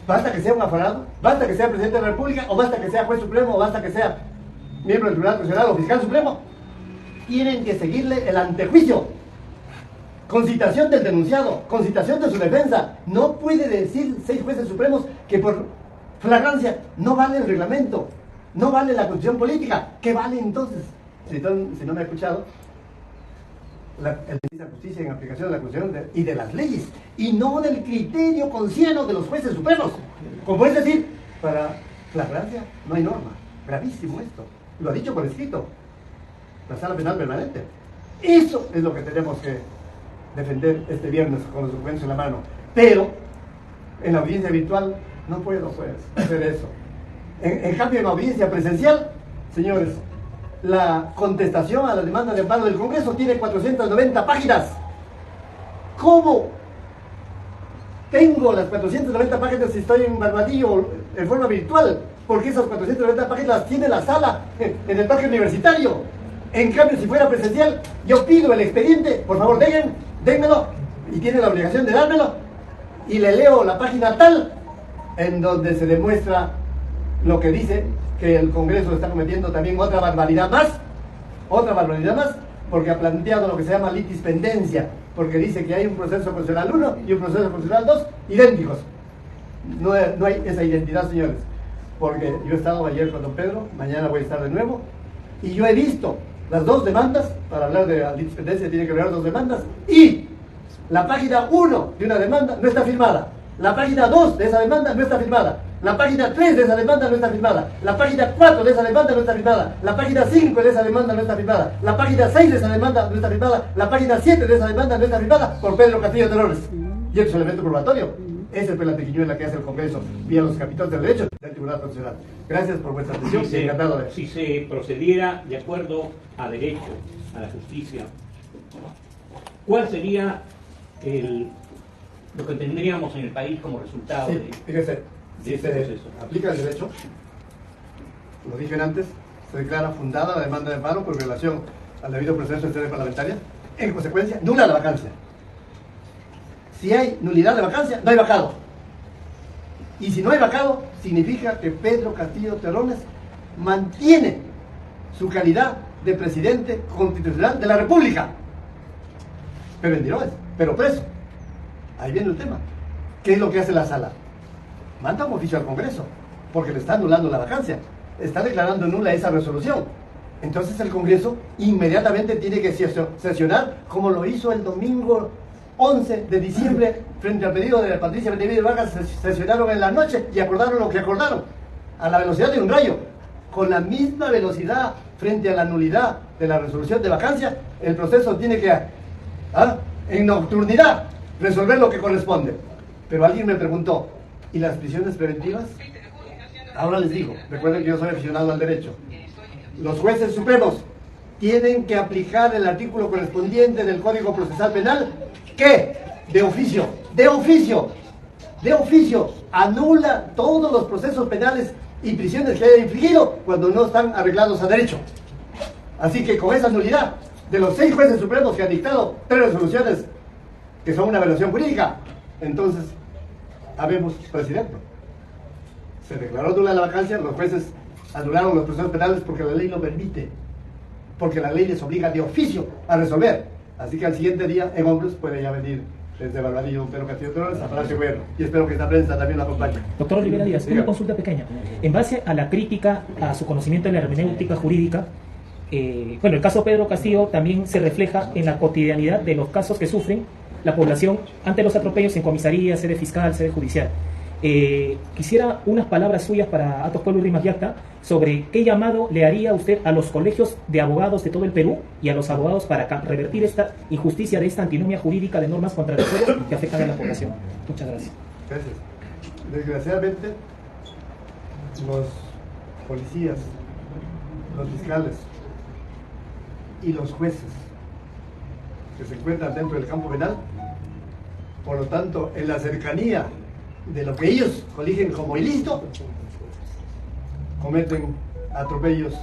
basta que sea un aforado, basta que sea presidente de la República, o basta que sea juez supremo, o basta que sea miembro del Tribunal Constitucional o fiscal supremo, tienen que seguirle el antejuicio, con citación del denunciado, con citación de su defensa. No puede decir 6 jueces supremos que por flagrancia no vale el reglamento, no vale la Constitución Política. ¿Qué vale entonces? Si no me ha escuchado, la justicia en aplicación de la Constitución y de las leyes, y no del criterio consciente de los jueces supremos. Como es decir, para flagrancia no hay norma. Gravísimo esto. Lo ha dicho por escrito la Sala Penal Permanente. Eso es lo que tenemos que defender este viernes con los documentos en la mano. Pero en la audiencia virtual no puedo hacer eso. En cambio, en la audiencia presencial, señores, la contestación a la demanda de amparo del Congreso tiene 490 páginas. ¿Cómo tengo las 490 páginas si estoy en Barbadillo en forma virtual? Porque esas 490 páginas las tiene la sala en el parque universitario. En cambio, si fuera presencial, yo pido el expediente, por favor, dénmelo, y tiene la obligación de dármelo, y le leo la página tal, en donde se demuestra lo que dice, que el Congreso está cometiendo también otra barbaridad más, porque ha planteado lo que se llama litispendencia, porque dice que hay un proceso constitucional 1 y un proceso constitucional 2 idénticos. No hay esa identidad, señores, porque yo he estado ayer con don Pedro, mañana voy a estar de nuevo, y yo he visto las dos demandas. Para hablar de la litispendencia tiene que haber dos demandas, y la página 1 de una demanda no está firmada, la página 2 de esa demanda no está firmada, la página 3 de esa demanda no está firmada, la página 4 de esa demanda no está firmada, la página 5 de esa demanda no está firmada, la página 6 de esa demanda no está firmada, la página 7 de esa demanda no está firmada por Pedro Castillo Terrones. Y es un elemento probatorio. Es el pelantequiñuela que hace el Congreso vía los capítulos del derecho del Tribunal Constitucional. Gracias por vuestra atención. Si se procediera de acuerdo a derecho, a la justicia, ¿cuál sería lo que tendríamos en el país como resultado fíjese, si se aplica el derecho, lo dije antes, se declara fundada la demanda de amparo por violación al debido proceso de sede parlamentaria, en consecuencia, nula la vacancia. Si hay nulidad de vacancia, no hay vacado. Y si no hay vacado, significa que Pedro Castillo Terrones mantiene su calidad de presidente constitucional de la República. Pero en Diroes, pero preso. Ahí viene el tema. ¿Qué es lo que hace la sala? Manda un oficio al Congreso, porque le está anulando la vacancia. Está declarando nula esa resolución. Entonces el Congreso inmediatamente tiene que sesionar, como lo hizo el domingo 11 de diciembre, frente al pedido de Patricia Benavides Vargas. Sesionaron en la noche y acordaron lo que acordaron, a la velocidad de un rayo. Con la misma velocidad frente a la nulidad de la resolución de vacancia, el proceso tiene que, en nocturnidad, resolver lo que corresponde. Pero alguien me preguntó, ¿y las prisiones preventivas? Ahora les digo, recuerden que yo soy aficionado al derecho. Los jueces supremos tienen que aplicar el artículo correspondiente del Código Procesal Penal, que de oficio anula todos los procesos penales y prisiones que haya infligido cuando no están arreglados a derecho. Así que con esa nulidad de los 6 jueces supremos que han dictado 3 resoluciones que son una violación jurídica, entonces habemos presidente. Se declaró nula la vacancia, los jueces anularon los procesos penales porque la ley lo permite, porque la ley les obliga de oficio a resolver. Así que al siguiente día, en hombros, puede ya venir desde Barbadillo don Pedro Castillo Terrones a Palacio Gobierno. Y espero que esta prensa también lo acompañe. Doctor Olivera Díaz, una consulta pequeña. En base a la crítica a su conocimiento de la hermenéutica jurídica, el caso Pedro Castillo también se refleja en la cotidianidad de los casos que sufren la población ante los atropellos en comisaría, sede fiscal, sede judicial. Quisiera unas palabras suyas para Atos Pueblo y Rimas Yacta sobre qué llamado le haría usted a los colegios de abogados de todo el Perú y a los abogados para revertir esta injusticia de esta antinomia jurídica de normas contradictorias que afectan a la población. Muchas gracias. Gracias. Desgraciadamente, los policías, los fiscales y los jueces que se encuentran dentro del campo penal, por lo tanto, en la cercanía de lo que ellos eligen como ilícito, cometen atropellos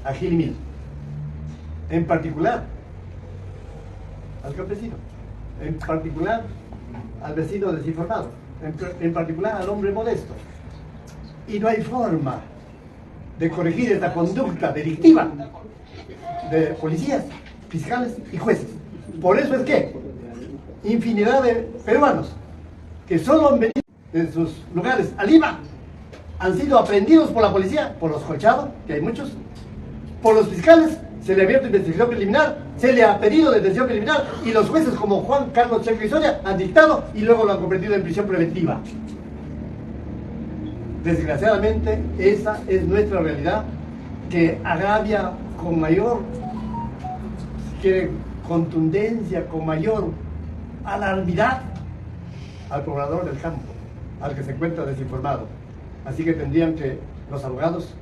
a gil y mil. En particular al campesino, en particular al vecino desinformado, en particular al hombre modesto. Y no hay forma de corregir esta conducta delictiva de policías, fiscales y jueces. Por eso es que infinidad de peruanos que solo han venido de sus lugares a Lima han sido aprendidos por la policía, por los colchados, que hay muchos, por los fiscales, se le ha abierto investigación preliminar, se le ha pedido detención preliminar y los jueces como Juan Carlos Checo y Soria han dictado y luego lo han convertido en prisión preventiva. Desgraciadamente, esa es nuestra realidad que agravia con mayor, si quieren, contundencia, con mayor alarmidad al poblador del campo, al que se encuentra desinformado. Así que tendrían que los abogados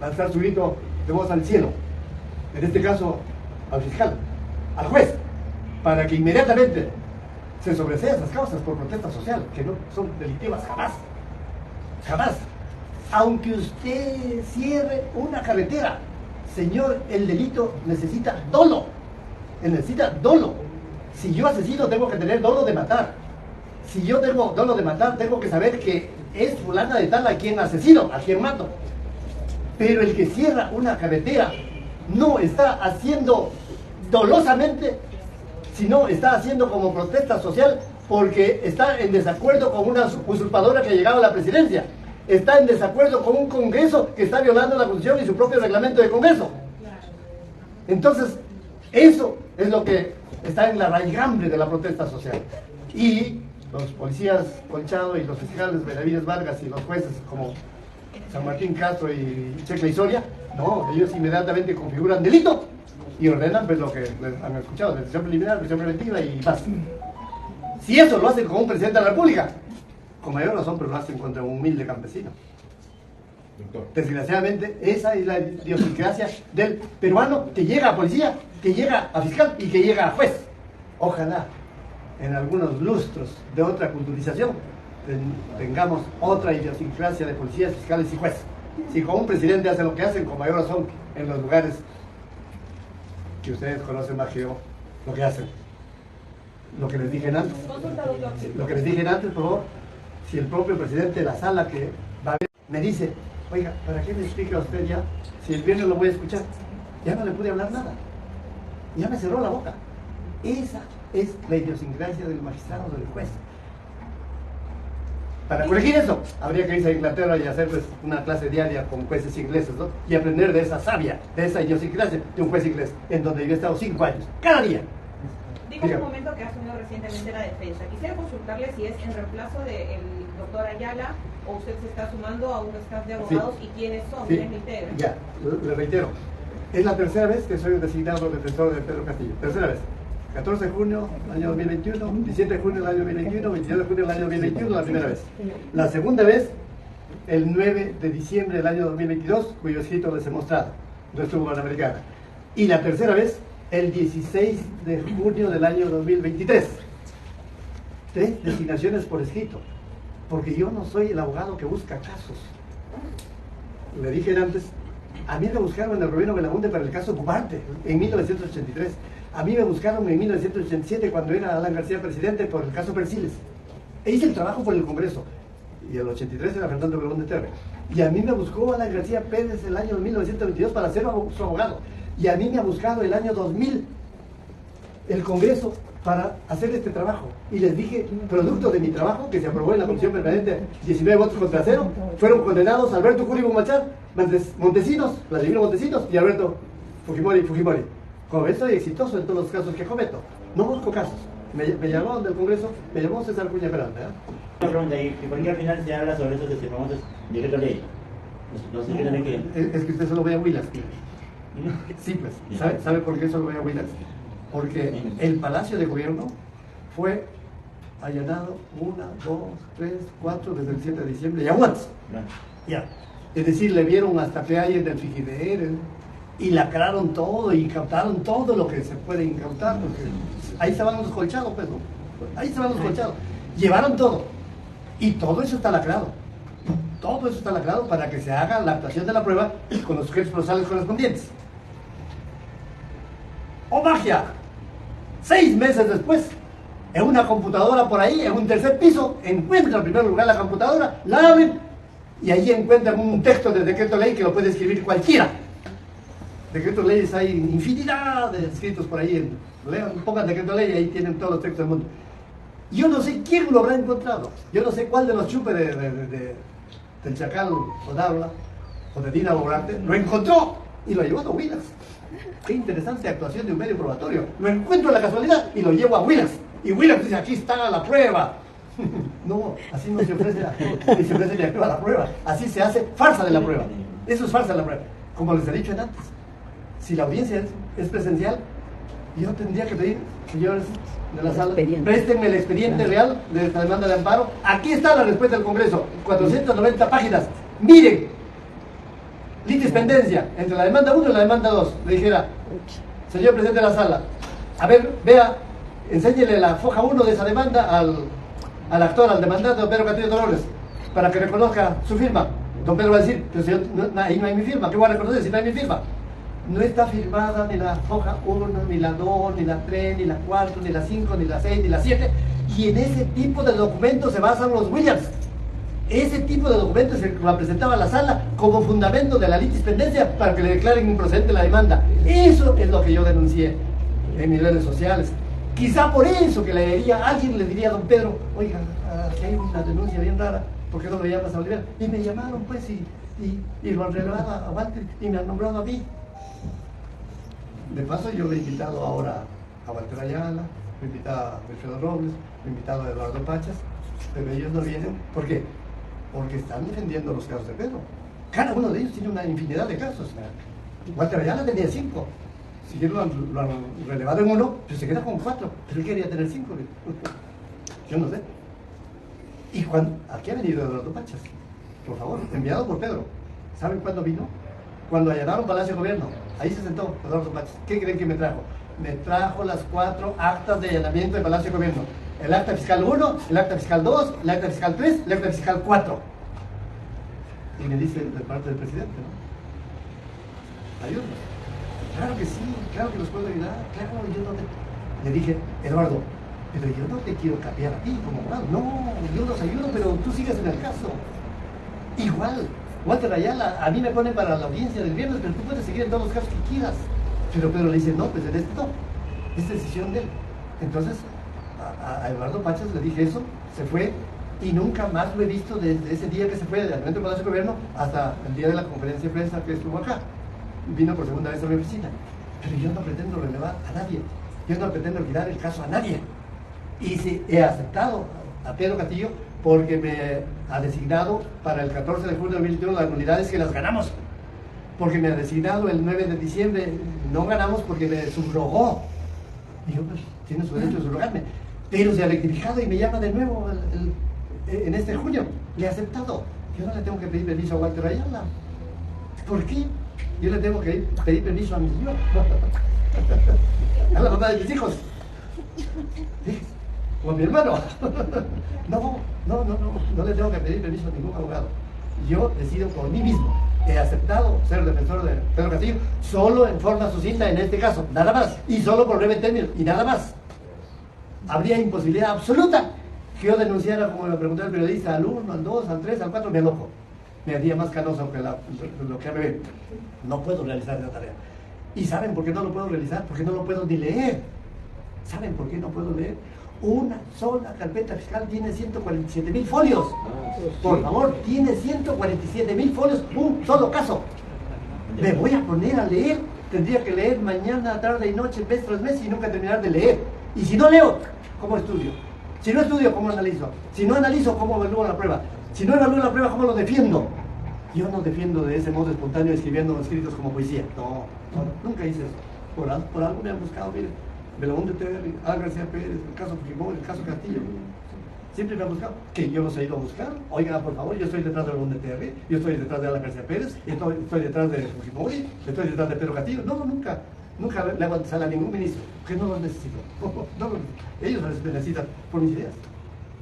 lanzar su grito de voz al cielo, en este caso al fiscal, al juez, para que inmediatamente se sobresea esas causas por protesta social, que no son delictivas jamás, jamás. Aunque usted cierre una carretera, señor, el delito necesita dolo, necesita dolo. Si yo asesino, tengo que tener dolo de matar. Si yo tengo dolo de matar, tengo que saber que es fulana de tal a quien asesino, a quien mato. Pero el que cierra una carretera no está haciendo dolosamente, sino está haciendo como protesta social porque está en desacuerdo con una usurpadora que ha llegado a la presidencia. Está en desacuerdo con un Congreso que está violando la Constitución y su propio reglamento de Congreso. Entonces, eso es lo que está en la raigambre de la protesta social. Y los policías Colchado y los fiscales Benavides Vargas y los jueces como San Martín Castro y Checa y Soria, no, ellos inmediatamente configuran delito y ordenan pues lo que han escuchado, detención preliminar, prisión preventiva y más. Si eso lo hacen con un presidente de la República, con mayor razón, pero lo hacen contra un humilde campesino. Desgraciadamente, esa es la idiosincrasia del peruano que llega a policía, que llega a fiscal y que llega a juez. Ojalá en algunos lustros de otra culturización tengamos otra idiosincrasia de policías, fiscales y jueces. Si con un presidente hacen lo que hacen, con mayor razón en los lugares que ustedes conocen más que yo, lo que hacen. Lo que les dije antes. Lo que les dije antes, por favor, si el propio presidente de la sala que va a ver me dice, oiga, ¿para qué me explica usted ya? Si el viernes lo voy a escuchar. Ya no le pude hablar nada. Ya me cerró la boca. Esa es la idiosincrasia del magistrado, del juez. Para corregir eso, habría que irse a Inglaterra y hacer pues, una clase diaria con jueces ingleses, ¿no? Y aprender de esa savia, de esa idiosincrasia de un juez inglés, en donde yo he estado 5 años, cada día. Dijo en un momento que ha asumido recientemente la defensa. Quisiera consultarle si es en reemplazo del doctor Ayala o usted se está sumando a un staff de abogados y quiénes son, quiénes lo integran. Ya, le reitero. Es la tercera vez que soy designado defensor de Pedro Castillo. Tercera vez. 14 de junio del año 2021, 17 de junio del año 2021, 22 de junio del año 2021, la primera vez. La segunda vez, el 9 de diciembre del año 2022, cuyo escrito les he mostrado, nuestro Panamericana. Y la tercera vez, el 16 de junio del año 2023. 3 designaciones por escrito, porque yo no soy el abogado que busca casos. Le dije antes, a mí me buscaron en el gobierno de Belaunde para el caso Gubarte, en 1983. A mí me buscaron en 1987 cuando era Alan García presidente por el caso Persiles. E hice el trabajo por el Congreso. Y el 83 era Fernando Belaunde Terre. Y a mí me buscó Alan García Pérez el año 1922 para ser su abogado. Y a mí me ha buscado el año 2000 el Congreso para hacer este trabajo. Y les dije, producto de mi trabajo, que se aprobó en la Comisión Permanente, 19 votos contra 0, fueron condenados Alberto Curi Bumachar, Montesinos, Vladimiro Montesinos y Alberto Fujimori. Como ves, soy exitoso en todos los casos que cometo. No busco casos. Me llamó del Congreso, me llamó César Cuña Peralta. Una pregunta, ¿y por qué al final se habla sobre esos famosos decretos ley? No sé qué tiene que... Es que usted solo ve a Willas. Sí, pues. ¿Sabe por qué solo ve a Willas? Porque el Palacio de Gobierno fue allanado 1, 2, 3, 4 desde el 7 de diciembre. ¿Ya aguantas? Ya. Es decir, le vieron hasta que hay en el frigider y lacraron todo y incautaron todo lo que se puede incautar. Porque ahí estaban los colchados, pues, ¿no? Ahí estaban los colchados. Llevaron todo. Y todo eso está lacrado. Todo eso está lacrado para que se haga la actuación de la prueba con los sujetos procesales correspondientes. ¡Oh, magia! 6 meses después, en una computadora por ahí, en un tercer piso, encuentran en primer lugar la computadora, la abren y allí encuentran un texto de decreto ley que lo puede escribir cualquiera. Decretos leyes hay infinidad de escritos por ahí. Pongan decreto ley y ahí tienen todos los textos del mundo. Yo no sé quién lo habrá encontrado. Yo no sé cuál de los chupes del Chacal o Dávila o de Dina Boluarte lo encontró y lo llevó a Huilas. Qué interesante actuación de un medio probatorio. Lo encuentro a la casualidad y lo llevo a Huilas. Y Huilas dice, aquí está la prueba. No, así no se ofrece ni actúa la prueba. Así se hace farsa de la prueba. Eso es farsa de la prueba. Como les he dicho antes, si la audiencia es presencial, yo tendría que pedir, señores de la sala, préstenme el expediente real de esta demanda de amparo. Aquí está la respuesta del Congreso, 490 páginas. Miren, litispendencia entre la demanda 1 y la demanda 2. Le dijera, señor presidente de la sala, a ver, vea, enséñele la foja 1 de esa demanda al actor, al demandante, don Pedro Castillo Dolores, para que reconozca su firma. Don Pedro va a decir, pero señor, ahí no hay mi firma, ¿qué voy a reconocer si no hay mi firma? No está firmada ni la foja 1, ni la 2, ni la 3, ni la 4, ni la 5, ni la 6, ni la 7, y en ese tipo de documentos se basan los Williams. Ese tipo de documentos se lo presentaba a la sala como fundamento de la litispendencia para que le declaren improcedente la demanda. Eso es lo que yo denuncié en mis redes sociales. Quizá por eso que alguien le diría a don Pedro, oiga, aquí hay una denuncia bien rara, ¿por qué no lo llamas a Oliver? Y me llamaron pues y lo han relevado a Walter y me han nombrado a mí. De paso yo le he invitado ahora a Walter Ayala, le he invitado a Wilfredo Robles, le he invitado a Eduardo Pachas, pero ellos no vienen. ¿Por qué? Porque están defendiendo los casos de Pedro. Cada uno de ellos tiene una infinidad de casos. Walter Ayala tenía 5. Si lo han relevado en 1, pues se queda con 4. Pero él quería tener 5. Yo no sé. Y aquí ha venido Eduardo Pachas, por favor, enviado por Pedro. ¿Saben cuándo vino? Cuando allanaron Palacio de Gobierno. Ahí se sentó Eduardo Pachas. ¿Qué creen que me trajo? Me trajo las 4 actas de allanamiento de Palacio de Gobierno. El acta fiscal 1, el acta fiscal 2, el acta fiscal 3, el acta fiscal 4. Y me dice de parte del presidente, ¿no? Ayúdanos. Claro que sí, claro que los puedo ayudar, claro, yo no te... Le dije, Eduardo, pero yo no te quiero cambiar a ti como abogado. No, yo los ayudo, pero tú sigues en el caso. Igual, Walter Ayala, a mí me pone para la audiencia del viernes, pero tú puedes seguir en todos los casos que quieras. Pero Pedro le dice, no, pues en este no, es decisión de él. Entonces, a Eduardo Pachas le dije eso, se fue y nunca más lo he visto desde ese día que se fue del Allanamiento del Palacio de Gobierno hasta el día de la conferencia de prensa que estuvo acá. Vino por segunda vez a mi oficina. Pero yo no pretendo relevar a nadie, yo no pretendo quitar el caso a nadie. Y sí, he aceptado a Pedro Castillo porque me ha designado para el 14 de julio de 2021 las unidades que las ganamos. Porque me ha designado el 9 de diciembre, no ganamos porque me subrogó. Digo, pues tiene su derecho de subrogarme. Pero se ha rectificado y me llama de nuevo en este junio. Le he aceptado. Yo no le tengo que pedir permiso a Walter Ayala. ¿Por qué? Yo le tengo que pedir permiso a mi señor. A la mamá de mis hijos. ¿Sí? O a mi hermano. No le tengo que pedir permiso a ningún abogado. Yo decido por mí mismo. He aceptado ser defensor de Pedro Castillo solo en forma sucinta en este caso, nada más, y solo por breve término, y nada más. Habría imposibilidad absoluta que yo denunciara, como me preguntó el periodista, al 1, al 2, al 3, al 4, me aloco. Me haría más canoso que lo que me ve. No puedo realizar esa tarea. ¿Y saben por qué no lo puedo realizar? Porque no lo puedo ni leer. ¿Saben por qué no puedo leer? Una sola carpeta fiscal tiene 147,000 folios. Por favor, tiene 147,000 folios, un solo caso. Me voy a poner a leer. Tendría que leer mañana, tarde y noche, mes tras mes y nunca terminar de leer. Y si no leo, ¿cómo estudio? Si no estudio, ¿cómo analizo? Si no analizo, ¿cómo evalúo la prueba? Si no evalúo la prueba, ¿cómo lo defiendo? Yo no defiendo de ese modo espontáneo escribiendo escritos como poesía. No, nunca hice eso. Por algo me han buscado, miren. Belaúnde Terry, Al García Pérez, el caso Fujimori, el caso Castillo. Siempre me han buscado. Que yo los he ido a buscar. Oiga, por favor, yo estoy detrás de Belaúnde Terry, yo estoy detrás de Al García Pérez, estoy detrás de Fujimori, estoy detrás de Pedro Castillo. No, nunca le hago sal a ningún ministro, que no los necesito. Ellos los necesitan por mis ideas.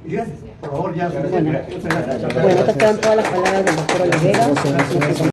Y gracias. Por favor, ya. Bueno, estas quedan todas las palabras del doctor Olivera.